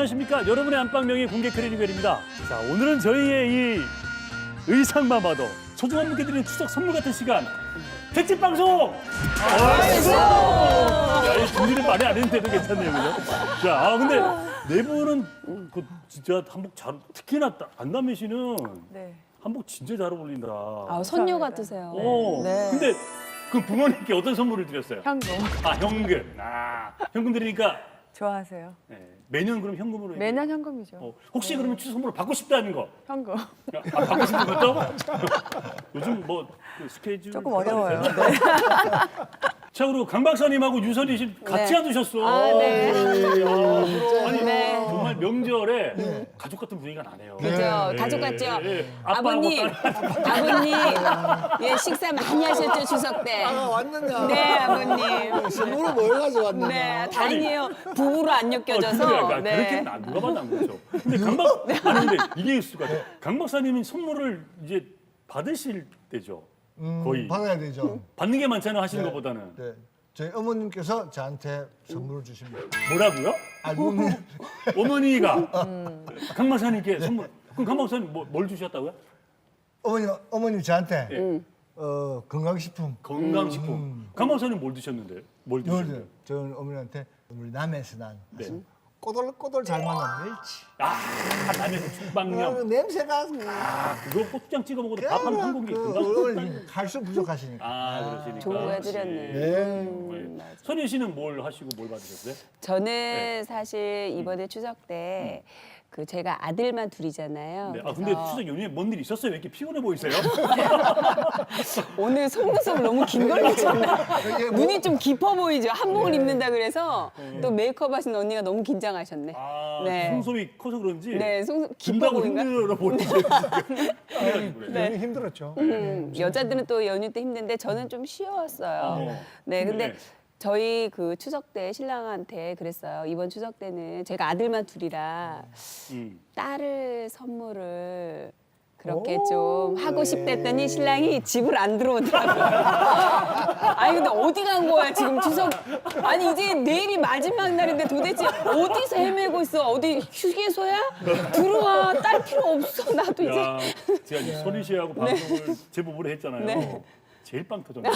안녕하십니까. 여러분의 안방명의 공개 크리니웰입니다. 자, 오늘은 저희의 이 의상만 봐도 소중한 분께 드리는 추석 선물 같은 시간. 특집 방송! 야, 이 준비를 많이 안 했는데도 괜찮네요, 그죠? 자, 근데 네 분은 그 진짜 한복 잘, 특히나 안남미 씨는 네. 한복 진짜 잘 어울린다. 아, 선녀 같으세요. 네. 근데 그 부모님께 어떤 선물을 드렸어요? 현금. 아, 현금. 아, 현금 드리니까 좋아하세요? 네. 매년 그럼 현금으로. 매년 현금이죠. 혹시 그러면 추석 선물을 받고 싶다는 거? 현금. 받고 싶은 것도? 요즘 뭐 그 스케줄 조금 어려워요. 네. 자, 그리고 강 박사님하고 유선희 씨 같이 네. 앉으셨어. 아, 네. 아니 네. 정말 명절에 가족 같은 분위기가 나네요. 그죠? 가족 같죠? 아빠하고 아버님, 아버님, 예, 식사 많이 하셨죠, 추석 때? 아, 왔느냐? 네, 아버님. 선물을 뭘 가져왔느냐? 네, 다행이에요. 부부로 안 엮여져서. 그렇게는 안 누가 봐도 안 그렇죠. 근데 아니 근데 이게 있을 것 같아요. 강 박사님은 선물을 이제 받으실 때죠. 거의 받아야 되죠. 받는 게 많잖아요, 하시는 네. 것보다는. 네. 저희 어머님께서 저한테 선물을 주십니다. 뭐라고요? 어머니. 어머니가 강 박사님께 선물. 그럼 강 박사님 뭘 주셨다고요? 어머님 저한테 예. 건강식품. 건강식품. 강 박사님 뭘 드셨는데? 뭘 드셨는데? 저는 어머니한테 우리 남해에서 난 네. 꼬들꼬들 잘 만난 멸치. 남해에서 죽방염. 냄새가 그거 고추장 찍어 먹어도 밥 한 공기 금방. 갈수 부족하시니까. 그러시니까. 좋은 거 해드렸네. 네. 선희 씨는 뭘 하시고 뭘 받으셨어요? 저는 사실 이번에 추석 때 그 제가 아들만 둘이잖아요. 네. 아 그래서 근데 추석 연휴에 뭔 일 있었어요? 왜 이렇게 피곤해 보이세요? 오늘 속눈썹 너무 긴 걸 했잖아요. 눈이 좀 깊어 보이죠. 한복을 입는다 그래서 또 메이크업 하신 언니가 너무 긴장하셨네. 아, 네. 손톱이 커서 그런지 네, 속눈썹 깊어 긴다고 보인가? 힘들어 보이세요. 지금. 너무 힘들었죠. 여자들은 또 연휴 때 힘든데 저는 좀 쉬어왔어요. 네, 근데 네. 저희 그 추석 때 신랑한테 그랬어요. 이번 추석 때는 제가 아들만 둘이라 딸을 선물을 그렇게 좀 하고 싶댔더니 신랑이 집을 안 들어오더라고요. 아니 근데 어디 간 거야 지금 추석. 아니 이제 내일이 마지막 날인데 도대체 어디서 헤매고 있어. 어디 휴게소야? 들어와. 딸 필요 없어. 나도 이제. 야, 제가 이제 선희 씨하고 방송을 제법 오래 했잖아요. 네. 제일 빵 터졌네요.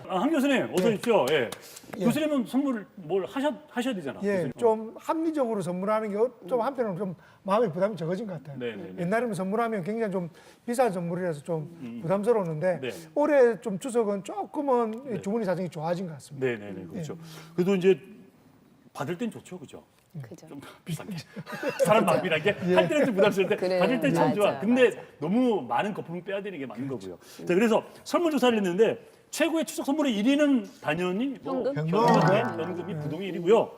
한 교수님 어서 오십시오. 예. 교수님은 선물 뭘 하셔야 되잖아. 예, 교수님. 좀 합리적으로 선물하는 게 좀 한편으로는 좀 마음의 부담이 적어진 것 같아요. 네네네. 옛날에는 선물하면 굉장히 좀 비싼 선물이라서 좀 부담스러웠는데 네. 올해 좀 추석은 조금은 주머니 사정이 좋아진 것 같습니다. 네네네 그렇죠. 그래도 이제 받을 땐 좋죠, 그죠? 그죠. 좀 비싼 게 사람 마음이란 게 할 때는 좀 부담스러울 때 그래요. 받을 땐 참 좋아. 맞아, 근데 너무 많은 거품을 빼야 되는 게 맞는 거고요. 자, 그래서 설문조사를 했는데 최고의 추석 선물의 1위는 당연히 현금? 현금이 부동의 1위고요.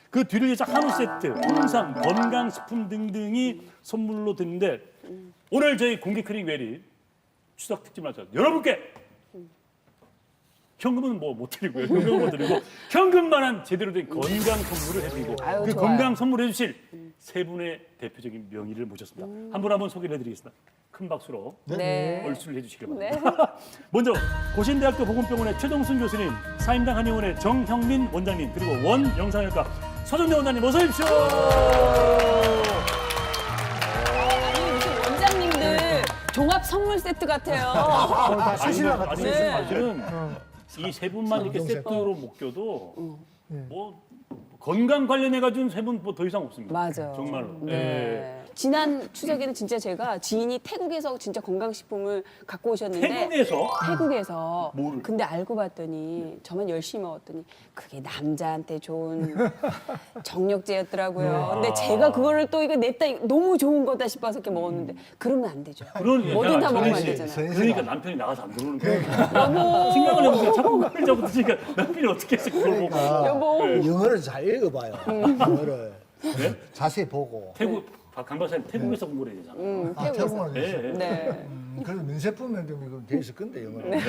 그 뒤를 이어서 한우 세트, 홍삼, 건강식품 등등이 선물로 드는데 오늘 저희 공개 크리니웰이 추석 특집을 하죠. 여러분께 현금은 뭐 못 드리고요. 현금은 못 드리고 현금만한 제대로 된 건강 선물을 해드리고 아유, 그 좋아요. 건강 선물해 주실 세 분의 대표적인 명의를 모셨습니다. 한 분 한 분 소개를 해드리겠습니다. 큰 박수로 네. 얼수를 해주시길 네. 바랍니다. 먼저 고신대학교 보건병원의 최정순 교수님, 사임당 한의원의 정형민 원장님, 그리고 원영상외과 서정대 원장님 어서 오십시오. 아니 무슨 원장님들 종합 선물 세트 같아요. 다 시신랑 아니, 같은 네. 사실은 이 세 분만 이렇게 세트로 못 껴도 뭐 건강 관련해 가지고는 세 분 뭐 더 이상 없습니다. 맞아요. 정말로. 네. 예. 지난 추석에는 진짜 제가 지인이 태국에서 진짜 건강식품을 갖고 오셨는데 태국에서 뭐를? 근데 알고 봤더니 저만 열심히 먹었더니 그게 남자한테 좋은 정력제였더라고요. 근데 제가 그거를 또 이거 냈다 너무 좋은 거다 싶어서 이렇게 먹었는데 그러면 안 되죠. 뭐든 다 먹으면 안 되잖아요. 그러니까 남편이 나가서 안 들어오는 거예요. 생각을 해보세요. 자꾸 그걸 자꾸 드시니까 남편이 어떻게 해서 그걸 보고. 여보. 영어를 잘 읽어봐요. 영어를 네? 자세히 보고. 강 박사님 태국에서 공부를 해야 되잖아요. 태국어를 네. 했어요. 네. 그래서 면세품면 좀 돼 있을 건데 영어는.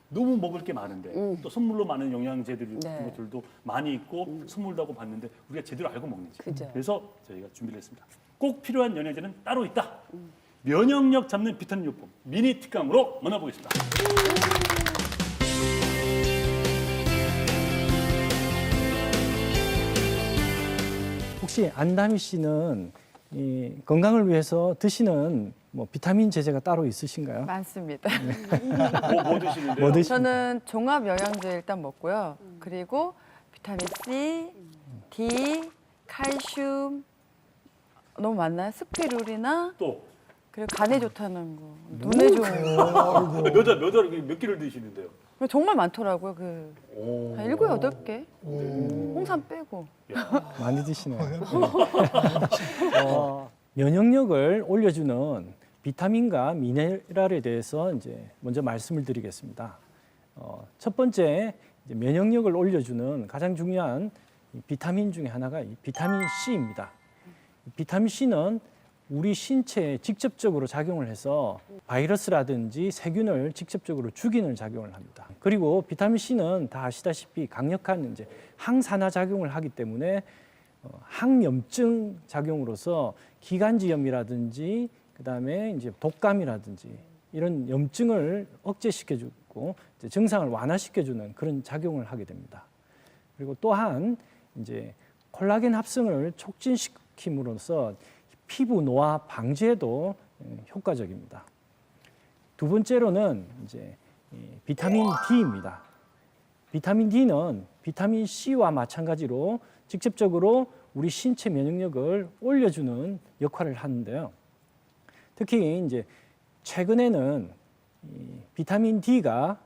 너무 먹을 게 많은데 또 선물로 많은 영양제들 네. 같은 것들도 많이 있고 선물도 하고 받는데 우리가 제대로 알고 먹는지. 그죠. 그래서 저희가 준비를 했습니다. 꼭 필요한 영양제는 따로 있다. 면역력 잡는 비타민 요법 미니 특강으로 만나보겠습니다. 혹시 안다미 씨는 이 건강을 위해서 드시는 뭐 비타민 제제가 따로 있으신가요? 많습니다. 뭐 드시는데요? 뭐 드시- 저는 종합 영양제 일단 먹고요. 그리고 비타민 C, D, 칼슘 너무 많나요? 스피루리나 또 그리고 간에 좋다는 거, 눈에 좋은 거. 몇 개를 드시는데요? 정말 많더라고요. 그 오. 한 7, 8개. 홍삼 빼고. 많이 드시네요. 면역력을 올려주는 비타민과 미네랄에 대해서 이제 먼저 말씀을 드리겠습니다. 첫 번째 이제 면역력을 올려주는 가장 중요한 이 비타민 중에 하나가 이 비타민 C입니다. 비타민 C는 우리 신체에 직접적으로 작용을 해서 바이러스라든지 세균을 직접적으로 죽이는 작용을 합니다. 그리고 비타민 C는 다 아시다시피 강력한 이제 항산화 작용을 하기 때문에 항염증 작용으로서 기관지염이라든지 그다음에 이제 독감이라든지 이런 염증을 억제시켜주고 이제 증상을 완화시켜주는 그런 작용을 하게 됩니다. 그리고 또한 이제 콜라겐 합성을 촉진시킴으로써 피부 노화 방지에도 효과적입니다. 두 번째로는 이제 비타민 D입니다. 비타민 D는 비타민 C와 마찬가지로 직접적으로 우리 신체 면역력을 올려주는 역할을 하는데요. 특히 이제 최근에는 비타민 D가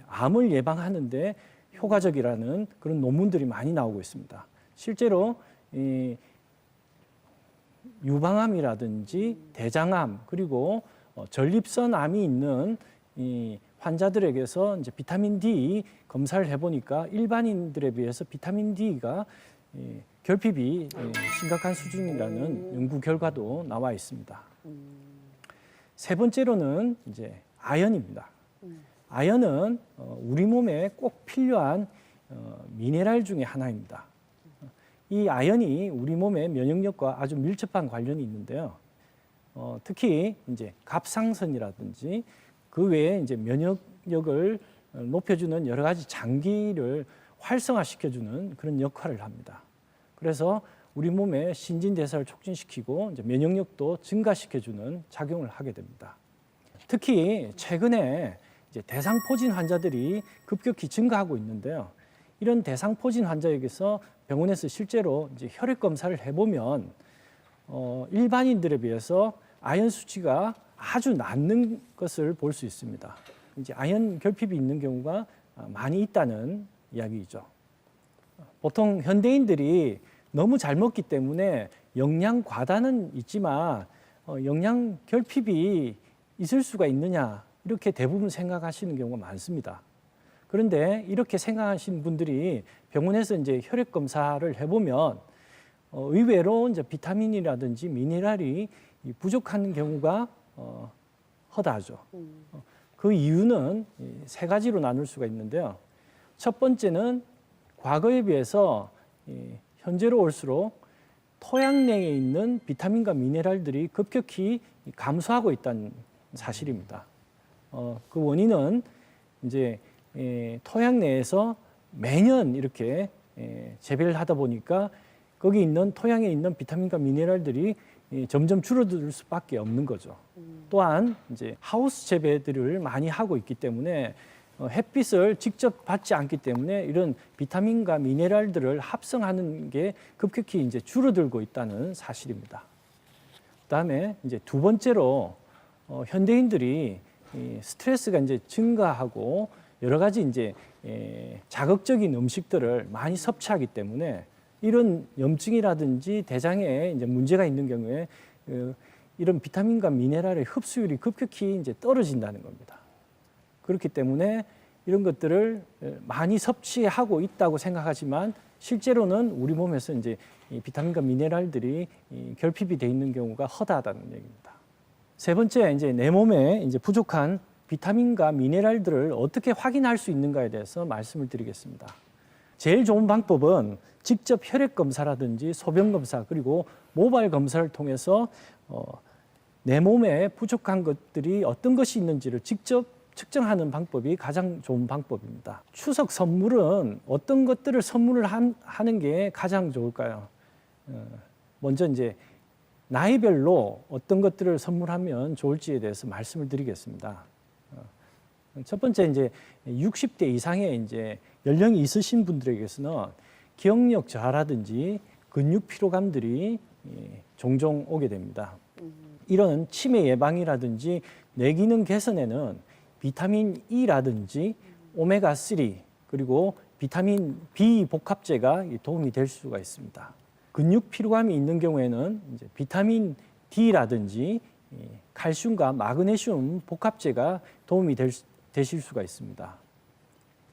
암을 예방하는데 효과적이라는 그런 논문들이 많이 나오고 있습니다. 실제로 유방암이라든지 대장암 그리고 전립선암이 있는 이 환자들에게서 이제 비타민 D 검사를 해보니까 일반인들에 비해서 비타민 D가 결핍이 심각한 수준이라는 연구 결과도 나와 있습니다. 세 번째로는 이제 아연입니다. 아연은 우리 몸에 꼭 필요한 미네랄 중에 하나입니다. 이 아연이 우리 몸의 면역력과 아주 밀접한 관련이 있는데요. 특히 이제 갑상선이라든지 그 외에 이제 면역력을 높여주는 여러 가지 장기를 활성화시켜주는 그런 역할을 합니다. 그래서 우리 몸의 신진대사를 촉진시키고 이제 면역력도 증가시켜주는 작용을 하게 됩니다. 특히 최근에 이제 대상포진 환자들이 급격히 증가하고 있는데요. 이런 대상포진 환자에게서 병원에서 실제로 이제 혈액 검사를 해보면 일반인들에 비해서 아연 수치가 아주 낮는 것을 볼 수 있습니다. 이제 아연 결핍이 있는 경우가 많이 있다는 이야기이죠. 보통 현대인들이 너무 잘 먹기 때문에 영양 과다는 있지만 영양 결핍이 있을 수가 있느냐 이렇게 대부분 생각하시는 경우가 많습니다. 그런데 이렇게 생각하시는 분들이 병원에서 이제 혈액 검사를 해보면 의외로 이제 비타민이라든지 미네랄이 부족한 경우가 허다하죠. 그 이유는 세 가지로 나눌 수가 있는데요. 첫 번째는 과거에 비해서 현재로 올수록 토양 내에 있는 비타민과 미네랄들이 급격히 감소하고 있다는 사실입니다. 그 원인은 이제 토양 내에서 매년 이렇게 재배를 하다 보니까 거기 있는 토양에 있는 비타민과 미네랄들이 점점 줄어들 수밖에 없는 거죠. 또한 이제 하우스 재배들을 많이 하고 있기 때문에 햇빛을 직접 받지 않기 때문에 이런 비타민과 미네랄들을 합성하는 게 급격히 이제 줄어들고 있다는 사실입니다. 그다음에 이제 두 번째로 현대인들이 스트레스가 이제 증가하고 여러 가지 이제 자극적인 음식들을 많이 섭취하기 때문에 이런 염증이라든지 대장에 이제 문제가 있는 경우에 이런 비타민과 미네랄의 흡수율이 급격히 이제 떨어진다는 겁니다. 그렇기 때문에 이런 것들을 많이 섭취하고 있다고 생각하지만 실제로는 우리 몸에서 이제 이 비타민과 미네랄들이 결핍이 돼 있는 경우가 허다하다는 얘기입니다. 세 번째, 이제 내 몸에 이제 부족한 비타민과 미네랄들을 어떻게 확인할 수 있는가에 대해서 말씀을 드리겠습니다. 제일 좋은 방법은 직접 혈액 검사라든지 소변 검사 그리고 모발 검사를 통해서 내 몸에 부족한 것들이 어떤 것이 있는지를 직접 측정하는 방법이 가장 좋은 방법입니다. 추석 선물은 어떤 것들을 선물을 하는 게 가장 좋을까요? 먼저 이제 나이별로 어떤 것들을 선물하면 좋을지에 대해서 말씀을 드리겠습니다. 첫 번째 이제 60대 이상의 이제 연령이 있으신 분들에게서는 기억력 저하라든지 근육 피로감들이 종종 오게 됩니다. 이런 치매 예방이라든지 뇌 기능 개선에는 비타민 E라든지 오메가3 그리고 비타민 B 복합제가 도움이 될 수가 있습니다. 근육 피로감이 있는 경우에는 이제 비타민 D라든지 칼슘과 마그네슘 복합제가 도움이 되실 수가 있습니다.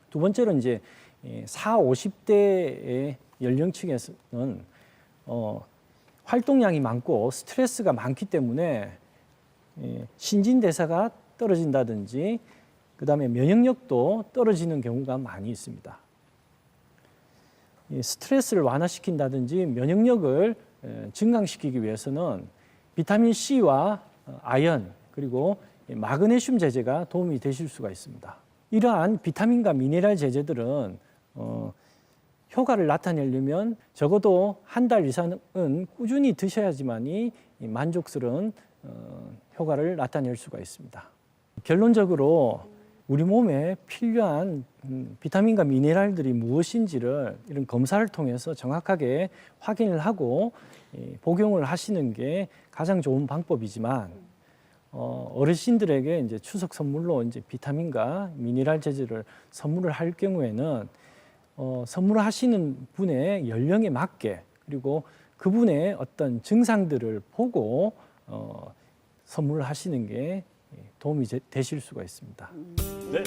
두 번째로 이제 40, 50대의 연령층에서는 활동량이 많고 스트레스가 많기 때문에 신진대사가 떨어진다든지 그다음에 면역력도 떨어지는 경우가 많이 있습니다. 스트레스를 완화시킨다든지 면역력을 증강시키기 위해서는 비타민 C와 아연 그리고 마그네슘 제제가 도움이 되실 수가 있습니다. 이러한 비타민과 미네랄 제제들은 효과를 나타내려면 적어도 한 달 이상은 꾸준히 드셔야지만이 만족스러운 효과를 나타낼 수가 있습니다. 결론적으로 우리 몸에 필요한 비타민과 미네랄들이 무엇인지를 이런 검사를 통해서 정확하게 확인을 하고 복용을 하시는 게 가장 좋은 방법이지만 어르신들에게 이제 추석 선물로 이제 비타민과 미네랄 제제를 선물을 할 경우에는 선물을 하시는 분의 연령에 맞게 그리고 그분의 어떤 증상들을 보고 선물을 하시는 게 도움이 되실 수가 있습니다. 네.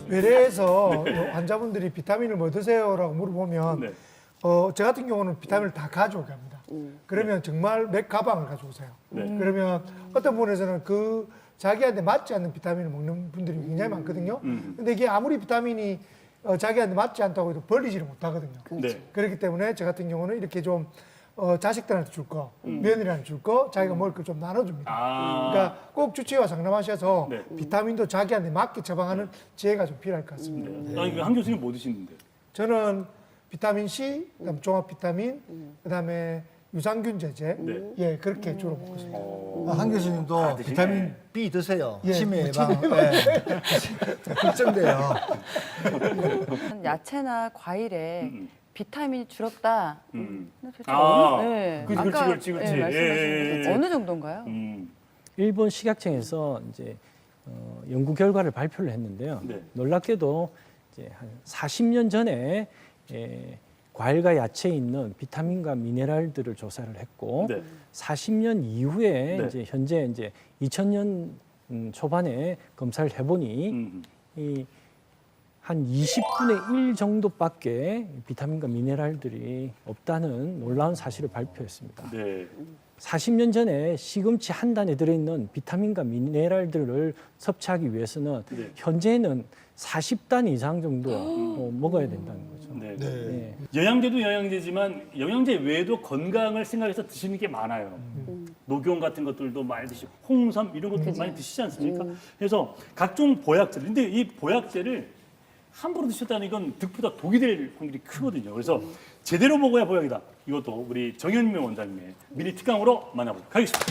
외래에서 환자분들이 비타민을 뭐 드세요라고 물어보면 네. 저 같은 경우는 비타민을 다 가져오게 합니다. 그러면 정말 맥 가방을 가져오세요. 네. 그러면 어떤 분에서는 그 자기한테 맞지 않는 비타민을 먹는 분들이 굉장히 많거든요. 근데 이게 아무리 비타민이 자기한테 맞지 않다고 해도 벌리지를 못하거든요. 네. 그렇기 때문에 저 같은 경우는 이렇게 좀 자식들한테 줄 거, 며느리한테 줄 거, 자기가 먹을 거 좀 나눠줍니다. 아. 그러니까 꼭 주치의와 상담하셔서 네. 비타민도 자기한테 맞게 처방하는 지혜가 좀 필요할 것 같습니다. 아니, 한 교수님 뭐 드시는데? 저는 비타민 C, 그다음 종합 비타민, 그다음에 유산균 제제, 네. 예 그렇게 주로 먹고 있습니다. 한 교수님도 드시네. 비타민 B 드세요. 예, 치매 예방. 걱정돼요. 야채나 과일에 비타민이 줄었다. 도대체 아, 네. 그렇지, 아까 그렇지, 그렇지. 네, 말씀하신 예, 예, 예. 어느 정도인가요? 일본 식약청에서 이제 연구 결과를 발표를 했는데요. 네. 놀랍게도 이제 한 40년 전에 과일과 야채에 있는 비타민과 미네랄들을 조사를 했고 네. 40년 이후에 네. 이제 현재 이제 2000년 초반에 검사를 해보니 이 한 20분의 1 정도밖에 비타민과 미네랄들이 없다는 놀라운 사실을 발표했습니다. 네. 40년 전에 시금치 한 단에 들어있는 비타민과 미네랄들을 섭취하기 위해서는 네. 현재는 40단 이상 정도 먹어야 된다는 거죠. 네. 네. 영양제도 영양제지만 영양제 외에도 건강을 생각해서 드시는 게 많아요. 녹용 같은 것들도 많이 드시고 홍삼 이런 것도 많이 드시지 않습니까? 그래서 각종 보약제. 근데 이 보약제를 함부로 드셨다는 건 득보다 독이 될 확률이 크거든요. 그래서 제대로 먹어야 보약이다. 이것도 우리 정현명 원장님의 미니 특강으로 만나보도록 하겠습니다.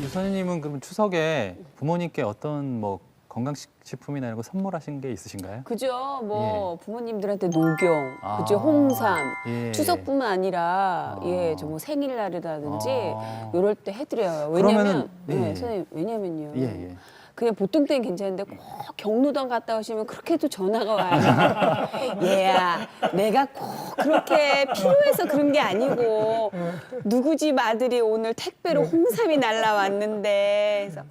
유 선생님은 그럼 추석에 부모님께 어떤 뭐 건강식품이나 이런 거 선물하신 게 있으신가요? 그죠. 뭐 부모님들한테 녹용, 아. 그죠. 홍삼, 예. 추석뿐만 아니라 아. 예, 저 뭐 생일날이라든지 아. 요럴 때 해드려요. 왜냐면 그러면은, 예. 선생님 왜냐면요. 예, 예. 그냥 보통 때는 괜찮은데 꼭 경로당 갔다 오시면 그렇게도 전화가 와요. 얘야, 내가 꼭 그렇게 필요해서 그런 게 아니고 누구 집 아들이 오늘 택배로 홍삼이 날라왔는데 그래서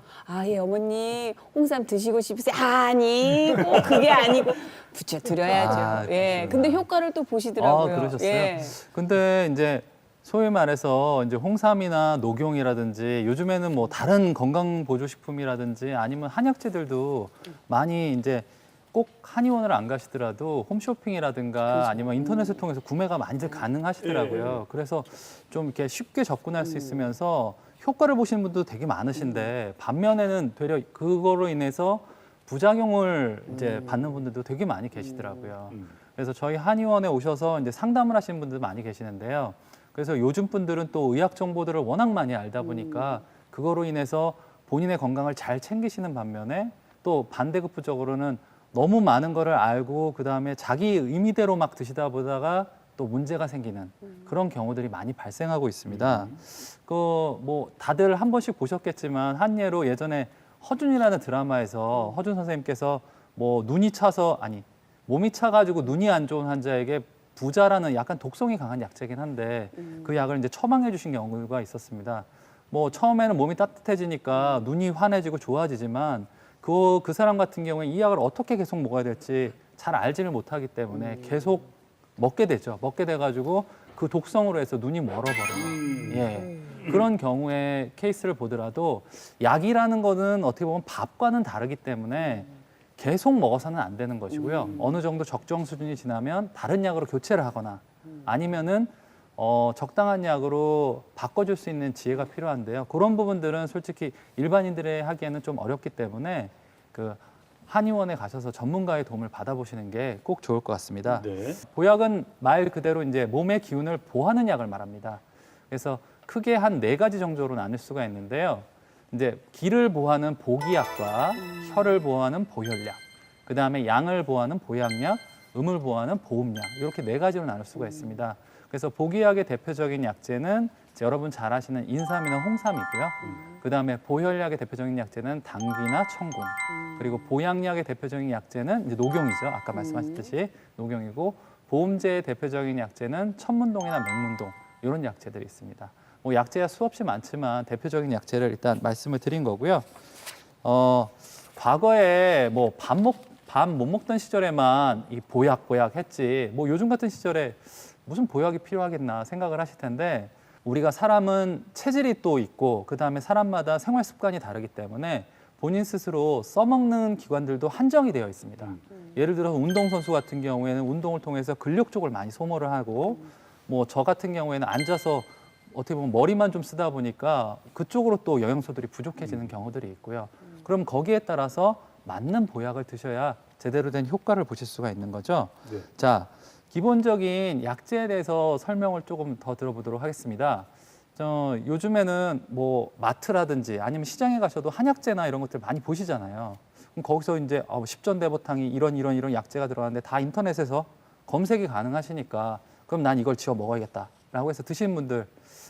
예 어머니 홍삼 드시고 싶으세요? 아니 꼭 그게 아니고 부채 드려야죠. 아, 예, 그러시구나. 근데 효과를 또 보시더라고요. 그러셨어요? 예. 근데 이제 소위 말해서 이제 홍삼이나 녹용이라든지 요즘에는 뭐 다른 건강 보조식품이라든지 아니면 한약재들도 많이 이제 꼭 한의원을 안 가시더라도 홈쇼핑이라든가 아니면 인터넷을 통해서 구매가 많이들 가능하시더라고요. 그래서 좀 이렇게 쉽게 접근할 수 있으면서 효과를 보시는 분도 되게 많으신데 반면에는 되려 그거로 인해서 부작용을 이제 받는 분들도 되게 많이 계시더라고요. 그래서 저희 한의원에 오셔서 이제 상담을 하시는 분들 많이 계시는데요. 그래서 요즘 분들은 또 의학 정보들을 워낙 많이 알다 보니까 그거로 인해서 본인의 건강을 잘 챙기시는 반면에 또 반대급부적으로는 너무 많은 거를 알고 그다음에 자기 의미대로 막 드시다 보다가 또 문제가 생기는 그런 경우들이 많이 발생하고 있습니다. 그 뭐 다들 한 번씩 보셨겠지만 한 예로 예전에 허준이라는 드라마에서 허준 선생님께서 뭐 눈이 차서 아니 몸이 차가지고 눈이 안 좋은 환자에게 부자라는 약간 독성이 강한 약제긴 한데 그 약을 이제 처방해 주신 경우가 있었습니다. 뭐 처음에는 몸이 따뜻해지니까 눈이 환해지고 좋아지지만 그 사람 같은 경우에 이 약을 어떻게 계속 먹어야 될지 잘 알지를 못하기 때문에 계속 먹게 되죠. 먹게 돼가지고 그 독성으로 해서 눈이 멀어버리는 예. 그런 경우에 케이스를 보더라도 약이라는 거는 어떻게 보면 밥과는 다르기 때문에 계속 먹어서는 안 되는 것이고요. 어느 정도 적정 수준이 지나면 다른 약으로 교체를 하거나 아니면은 적당한 약으로 바꿔줄 수 있는 지혜가 필요한데요. 그런 부분들은 솔직히 일반인들의 하기에는 좀 어렵기 때문에 그 한의원에 가셔서 전문가의 도움을 받아보시는 게 꼭 좋을 것 같습니다. 네. 보약은 말 그대로 이제 몸의 기운을 보하는 약을 말합니다. 그래서 크게 한 4가지 정도로 나눌 수가 있는데요. 이제 기를 보하는 보기약과 혈을 보하는 보혈약, 그 다음에 양을 보하는 보양약, 음을 보하는 보음약 이렇게 4가지로 나눌 수가 있습니다. 그래서 보기약의 대표적인 약재는 여러분 잘 아시는 인삼이나 홍삼이고요. 그 다음에 보혈약의 대표적인 약재는 당귀나 청군. 그리고 보양약의 대표적인 약재는 이제 녹용이죠. 아까 말씀하셨듯이 녹용이고 보음제의 대표적인 약재는 천문동이나 맹문동 이런 약재들이 있습니다. 뭐 약재가 수없이 많지만 대표적인 약재를 일단 말씀을 드린 거고요. 과거에 뭐 밥 못 먹던 시절에만 이 보약 했지 뭐 요즘 같은 시절에 무슨 보약이 필요하겠나 생각을 하실 텐데 우리가 사람은 체질이 또 있고 그다음에 사람마다 생활 습관이 다르기 때문에 본인 스스로 써먹는 기관들도 한정이 되어 있습니다. 예를 들어서 운동선수 같은 경우에는 운동을 통해서 근력 쪽을 많이 소모를 하고 뭐 저 같은 경우에는 앉아서 어떻게 보면 머리만 좀 쓰다 보니까 그쪽으로 또 영양소들이 부족해지는 경우들이 있고요. 그럼 거기에 따라서 맞는 보약을 드셔야 제대로 된 효과를 보실 수가 있는 거죠. 네. 자, 기본적인 약재에 대해서 설명을 조금 더 들어보도록 하겠습니다. 요즘에는 뭐 마트라든지 아니면 시장에 가셔도 한약재나 이런 것들 많이 보시잖아요. 그럼 거기서 이제 십전대보탕이 이런 약재가 들어가는데 다 인터넷에서 검색이 가능하시니까 그럼 난 이걸 지어 먹어야겠다라고 해서 드시는 분들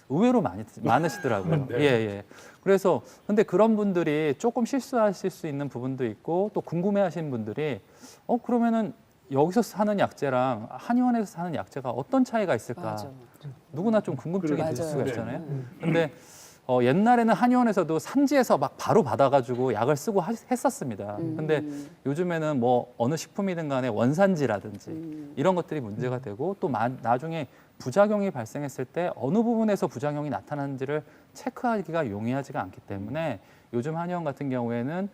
의외로 많으시더라고요. 네. 예. 그래서 근데 그런 분들이 조금 실수하실 수 있는 부분도 있고 또 궁금해하시는 분들이 그러면은 여기서 사는 약재랑 한의원에서 사는 약재가 어떤 차이가 있을까? 맞아. 누구나 좀 궁금증이 맞아요. 들 수가 네. 있잖아요. 근데 옛날에는 한의원에서도 산지에서 막 바로 받아가지고 약을 쓰고 했었습니다. 근데 요즘에는 뭐 어느 식품이든 간에 원산지라든지 이런 것들이 문제가 되고 또 나중에 부작용이 발생했을 때 어느 부분에서 부작용이 나타나는지를 체크하기가 용이하지가 않기 때문에 요즘 한의원 같은 경우에는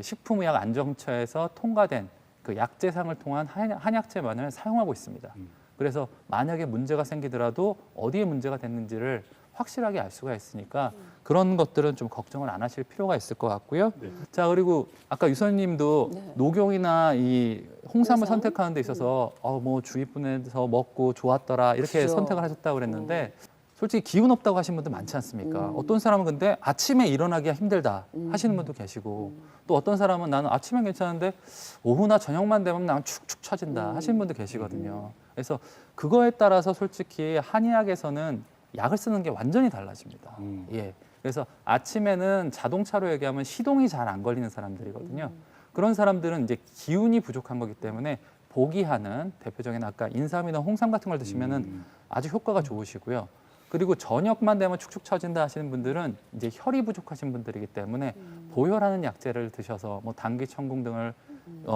식품의약 안정처에서 통과된 그 약재상을 통한 한약재만을 사용하고 있습니다. 그래서 만약에 문제가 생기더라도 어디에 문제가 됐는지를 확실하게 알 수가 있으니까 그런 것들은 좀 걱정을 안 하실 필요가 있을 것 같고요. 네. 자, 그리고 아까 유선님도 네. 녹용이나 이 홍삼을 홍삼? 선택하는 데 있어서 뭐 주위 분에서 먹고 좋았더라 이렇게 그죠. 선택을 하셨다고 그랬는데 솔직히 기운 없다고 하신 분들 많지 않습니까? 어떤 사람은 근데 아침에 일어나기가 힘들다 하시는 분도 계시고 또 어떤 사람은 나는 아침엔 괜찮은데 오후나 저녁만 되면 나는 축축 처진다 하시는 분도 계시거든요. 그래서 그거에 따라서 솔직히 한의학에서는 약을 쓰는 게 완전히 달라집니다. 예. 그래서 아침에는 자동차로 얘기하면 시동이 잘 안 걸리는 사람들이거든요. 그런 사람들은 이제 기운이 부족한 거기 때문에 보기하는 대표적인 아까 인삼이나 홍삼 같은 걸 드시면은 아주 효과가 좋으시고요. 그리고 저녁만 되면 축축 처진다 하시는 분들은 이제 혈이 부족하신 분들이기 때문에 보혈하는 약재를 드셔서 뭐 당귀, 청궁 등을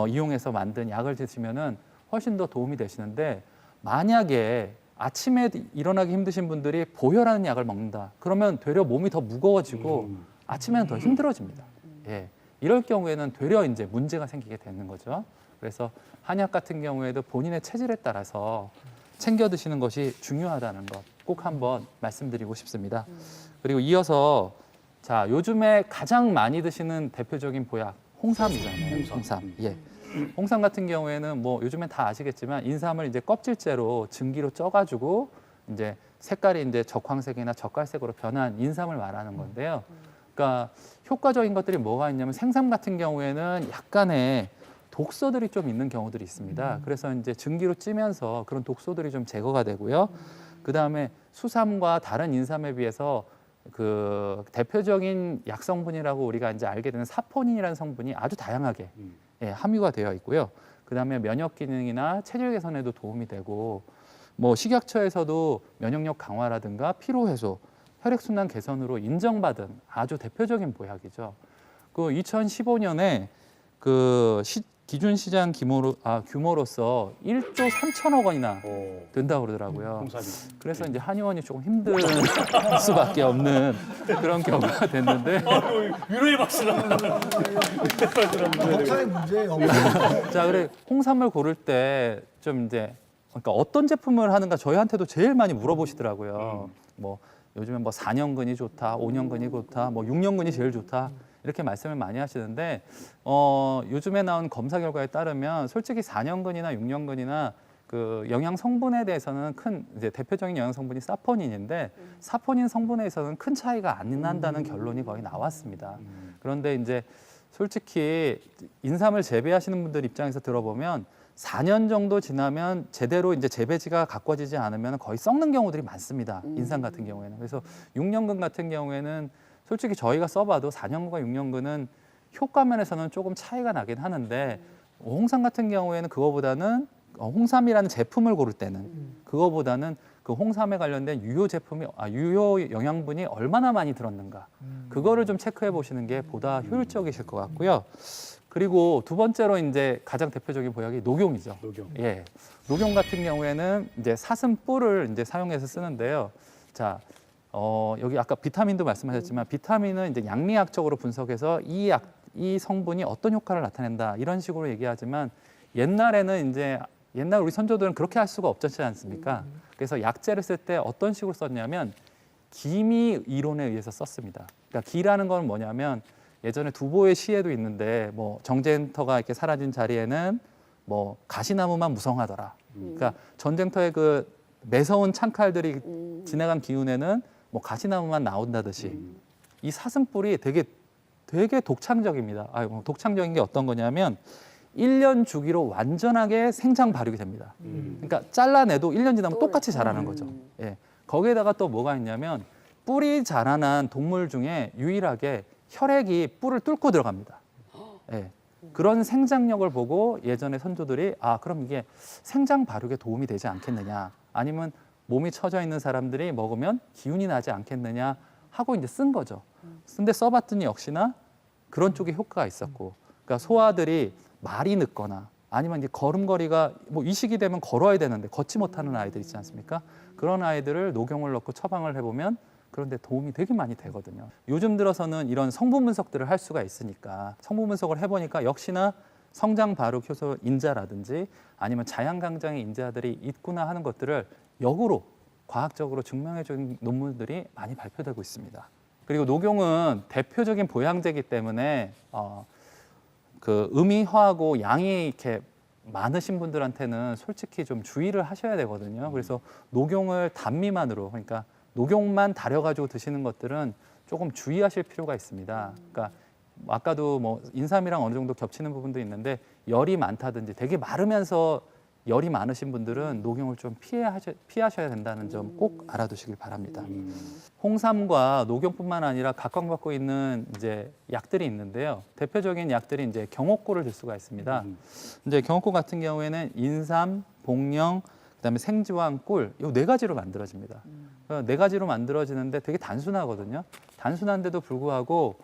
이용해서 만든 약을 드시면은 훨씬 더 도움이 되시는데 만약에 아침에 일어나기 힘드신 분들이 보혈하는 약을 먹는다. 그러면 되려 몸이 더 무거워지고 아침에는 더 힘들어집니다. 예. 이럴 경우에는 되려 이제 문제가 생기게 되는 거죠. 그래서 한약 같은 경우에도 본인의 체질에 따라서 챙겨 드시는 것이 중요하다는 것 꼭 한번 말씀드리고 싶습니다. 그리고 이어서 자, 요즘에 가장 많이 드시는 대표적인 보약 홍삼이잖아요. 홍삼. 예. 홍삼 같은 경우에는 뭐 요즘엔 다 아시겠지만 인삼을 이제 껍질째로 증기로 쪄가지고 이제 색깔이 이제 적황색이나 적갈색으로 변한 인삼을 말하는 건데요. 그러니까 효과적인 것들이 뭐가 있냐면 생삼 같은 경우에는 약간의 독소들이 좀 있는 경우들이 있습니다. 그래서 이제 증기로 찌면서 그런 독소들이 좀 제거가 되고요. 그다음에 수삼과 다른 인삼에 비해서 그 대표적인 약 성분이라고 우리가 이제 알게 되는 사포닌이라는 성분이 아주 다양하게 예, 함유가 되어 있고요. 그다음에 면역 기능이나 체질 개선에도 도움이 되고 뭐 식약처에서도 면역력 강화라든가 피로 해소, 혈액 순환 개선으로 인정받은 아주 대표적인 보약이죠. 그 2015년에 그 기준 시장 규모로서 1조 3천억 원이나 된다고 그러더라고요. 홍삼이. 그래서 이제 한의원이 조금 힘들 수밖에 없는 그런 경우가 됐는데 위로의 박수를 목사의 문제예요. 자, 그래 홍삼을 고를 때 좀 이제 그러니까 어떤 제품을 하는가 저희한테도 제일 많이 물어보시더라고요. 뭐 요즘에 뭐 4년근이 좋다, 5년근이 좋다, 뭐 6년근이 제일 좋다. 이렇게 말씀을 많이 하시는데 요즘에 나온 검사 결과에 따르면 솔직히 4년근이나 6년근이나 그 영양 성분에 대해서는 큰 이제 대표적인 영양 성분이 사포닌인데 사포닌 성분에서는 큰 차이가 안 난다는 결론이 거의 나왔습니다. 그런데 이제 솔직히 인삼을 재배하시는 분들 입장에서 들어보면 4년 정도 지나면 제대로 이제 재배지가 가꿔지지 않으면 거의 썩는 경우들이 많습니다. 인삼 같은 경우에는. 그래서 6년근 같은 경우에는 솔직히 저희가 써봐도 4년근과 6년근은 효과 면에서는 조금 차이가 나긴 하는데 홍삼 같은 경우에는 그거보다는 홍삼이라는 제품을 고를 때는 그거보다는 그 홍삼에 관련된 유효 영양분이 얼마나 많이 들었는가 그거를 좀 체크해 보시는 게 보다 효율적이실 것 같고요. 그리고 두 번째로 이제 가장 대표적인 보약이 녹용이죠. 녹용. 예, 녹용 같은 경우에는 이제 사슴 뿔을 이제 사용해서 쓰는데요. 자, 여기 아까 비타민도 말씀하셨지만 비타민은 이제 양리학적으로 분석해서 이 성분이 어떤 효과를 나타낸다 이런 식으로 얘기하지만 옛날에는 이제 옛날 우리 선조들은 그렇게 할 수가 없었지 않습니까? 그래서 약재를 쓸 때 어떤 식으로 썼냐면 기미 이론에 의해서 썼습니다. 그러니까 기라는 건 뭐냐면 예전에 두보의 시에도 있는데 뭐 정쟁터가 이렇게 사라진 자리에는 뭐 가시나무만 무성하더라. 그러니까 전쟁터의 그 매서운 창칼들이 지나간 기운에는 뭐 가시나무만 나온다듯이 이 사슴뿔이 되게 독창적입니다. 독창적인 게 어떤 거냐면 1년 주기로 완전하게 생장 발육이 됩니다. 그러니까 잘라내도 1년 지나면 똑같이 자라는 거죠. 예. 거기에다가 또 뭐가 있냐면 뿔이 자라난 동물 중에 유일하게 혈액이 뿔을 뚫고 들어갑니다. 예. 그런 생장력을 보고 예전에 선조들이 그럼 이게 생장 발육에 도움이 되지 않겠느냐 아니면 몸이 처져 있는 사람들이 먹으면 기운이 나지 않겠느냐 하고 이제 쓴 거죠. 근데 써봤더니 역시나 그런 쪽에 효과가 있었고 그러니까 소아들이 말이 늦거나 아니면 이제 걸음걸이가 뭐 이 시기 되면 걸어야 되는데 걷지 못하는 아이들 있지 않습니까? 그런 아이들을 녹용을 넣고 처방을 해보면 그런데 도움이 되게 많이 되거든요. 요즘 들어서는 이런 성분 분석들을 할 수가 있으니까 성분 분석을 해보니까 역시나 성장 발육 효소 인자라든지 아니면 자양 강장의 인자들이 있구나 하는 것들을 역으로 과학적으로 증명해 준 논문들이 많이 발표되고 있습니다. 그리고 녹용은 대표적인 보양제이기 때문에 그 음이허하고 양이 이렇게 많으신 분들한테는 솔직히 좀 주의를 하셔야 되거든요. 그래서 녹용을 단미만으로 그러니까 녹용만 달여가지고 드시는 것들은 조금 주의하실 필요가 있습니다. 그러니까 아까도 뭐 인삼이랑 어느 정도 겹치는 부분도 있는데 열이 많다든지 되게 마르면서 열이 많으신 분들은 녹용을 좀 피하셔야 된다는 점 꼭 알아두시길 바랍니다. 홍삼과 녹용뿐만 아니라 각광받고 있는 이제 약들이 있는데요. 대표적인 약들이 이제 경옥고를 들 수가 있습니다. 이제 경옥고 같은 경우에는 인삼, 복령, 그다음에 생지황, 꿀, 이 네 가지로 만들어집니다. 네 가지로 만들어지는데 되게 단순하거든요. 단순한데도 불구하고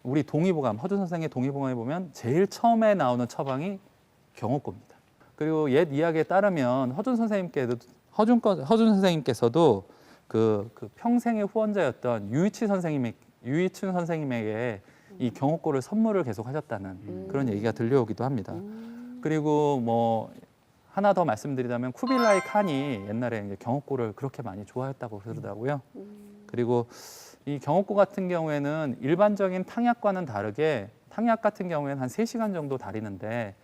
우리 동의보감, 허준 선생의 동의보감에 보면 제일 처음에 나오는 처방이 경옥고입니다. 그리고 옛 이야기에 따르면 허준 선생님께서도 그 평생의 후원자였던 유이춘 선생님에게 이 경호고를 선물을 계속 하셨다는 그런 얘기가 들려오기도 합니다. 그리고 뭐 하나 더 말씀드리자면 쿠빌라이 칸이 옛날에 이제 경호고를 그렇게 많이 좋아했다고 그러더라고요. 그리고 이 경호고 같은 경우에는 일반적인 탕약과는 다르게 탕약 같은 경우에는 한 3시간 정도 다리는데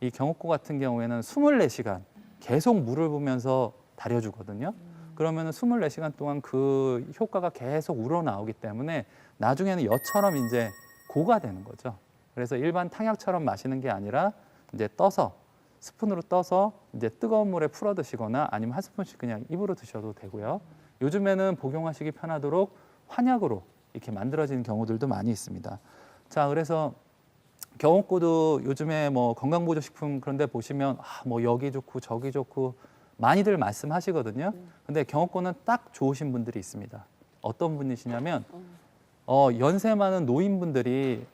이 경호고 같은 경우에는 24시간 계속 물을 부면서 다려주거든요. 그러면 24시간 동안 그 효과가 계속 우러나오기 때문에 나중에는 엿처럼 이제 고가 되는 거죠. 그래서 일반 탕약처럼 마시는 게 아니라 이제 떠서 스푼으로 떠서 이제 뜨거운 물에 풀어 드시거나 아니면 한 스푼씩 그냥 입으로 드셔도 되고요. 요즘에는 복용하시기 편하도록 환약으로 이렇게 만들어지는 경우들도 많이 있습니다. 자, 그래서 경호고도 요즘에 뭐 건강보조식품 그런 데 보시면 뭐 여기 좋고 저기 좋고 많이들 말씀하시거든요. 근데 경호고는 딱 좋으신 분들이 있습니다. 어떤 분이시냐면 연세 많은 노인분들이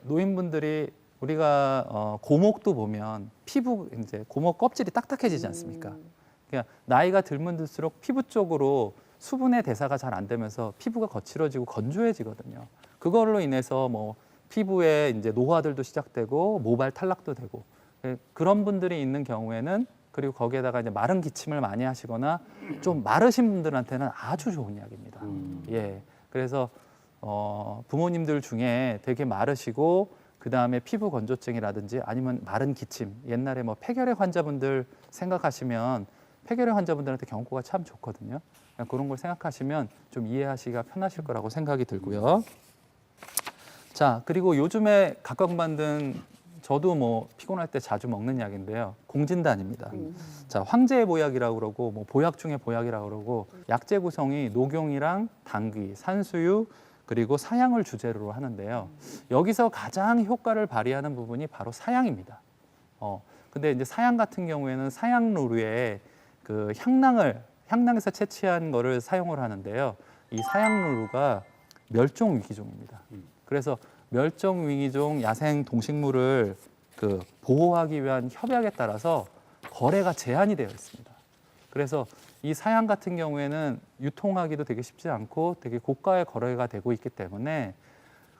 우리가 고목도 보면 피부 이제 고목 껍질이 딱딱해지지 않습니까? 그러니까 나이가 들면 들수록 피부 쪽으로 수분의 대사가 잘 안 되면서 피부가 거칠어지고 건조해지거든요. 그걸로 인해서 뭐 피부에 이제 노화들도 시작되고 모발 탈락도 되고 그런 분들이 있는 경우에는 그리고 거기에다가 이제 마른 기침을 많이 하시거나 좀 마르신 분들한테는 아주 좋은 약입니다. 예, 그래서 부모님들 중에 되게 마르시고 그 다음에 피부 건조증이라든지 아니면 마른 기침, 옛날에 뭐 폐결핵 환자분들 생각하시면 폐결핵 환자분들한테 경호고가 참 좋거든요. 그런 걸 생각하시면 좀 이해하시기가 편하실 거라고 생각이 들고요. 자, 그리고 요즘에 각광받는 저도 뭐 피곤할 때 자주 먹는 약인데요. 공진단입니다. 자, 황제의 보약이라고 그러고 뭐 보약 중에 보약이라고 그러고 약재 구성이 녹용이랑 당귀, 산수유 그리고 사양을 주재료로 하는데요. 여기서 가장 효과를 발휘하는 부분이 바로 사양입니다. 근데 이제 사양 같은 경우에는 사양루루에 그 향낭에서 채취한 거를 사용을 하는데요. 이 사양루루가 멸종 위기종입니다. 그래서 멸종 위기종 야생 동식물을 그 보호하기 위한 협약에 따라서 거래가 제한이 되어 있습니다. 그래서 이 사양 같은 경우에는 유통하기도 되게 쉽지 않고 되게 고가의 거래가 되고 있기 때문에